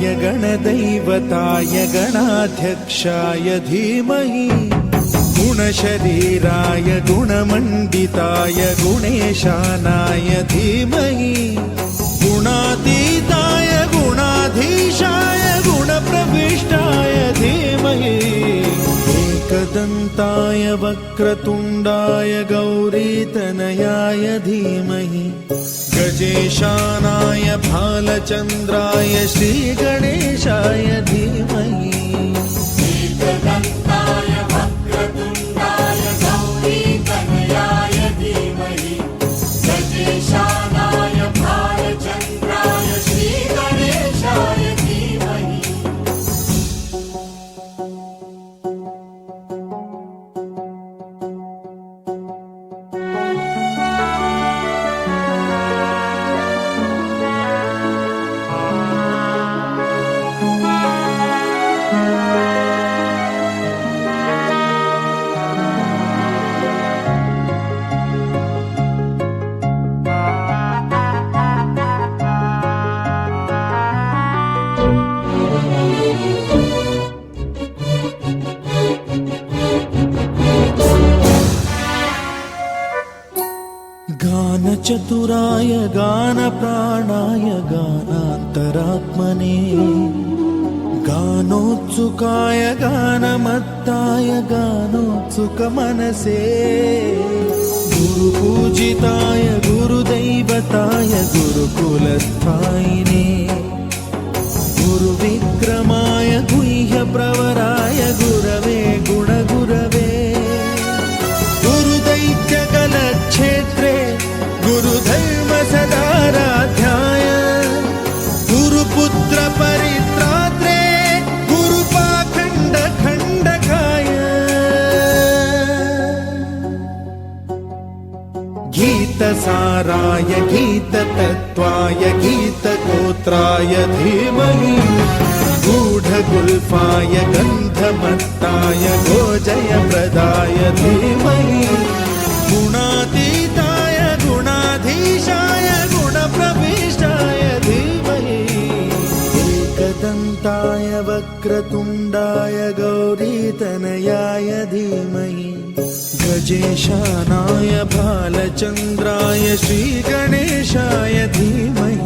गणदैवताय गणाध्यक्षाय धीमहि गुणशरीराय गुणमण्डिताय गुणेशानाय धीमहि गुणातीताय गुणाधीशाय गुणप्रविष्टाय धीमहि एकदन्ताय वक्रतुण्डाय गौरीतनयाय धीमहि गजेशानाय भालचन्द्राय श्रीगणेशाय धीमहि एकदन्ताय वक्रतुण्डाय गौरीतनयाय धीमहि गजेशानाय भालचन्द्राय श्रीगणेशाय धीमहि गानचतुराय गानप्राणाय गानान्तरात्मने गानोत्सुकाय गानमत्ताय गानोत्सुकमनसे गुरुपूजिताय गुरुदैवताय गुरुकुलस्थायिने गुरुविक्रमाय गुह्यप्रवराय गुरवे गुणगुरवे गुरुदैत्यकलक्षेत्रे गुरुधर्म सदाराध्याय गुरुपुत्र परित्रात्रे गुरुपाखण्ड खण्डकाय गीतसाराय गीततत्त्वाय गीतगोत्राय धीमहि गूढगुल्फाय गन्धमत्ताय गोजयप्रदाय धीमहि गुणातीताय गुणाधीशाय गुणप्रविष्टाय धीमहि एकदन्ताय वक्रतुण्डाय गौरीतनयाय धीमहि गजेशानाय भालचन्द्राय श्रीगणेशाय धीमहि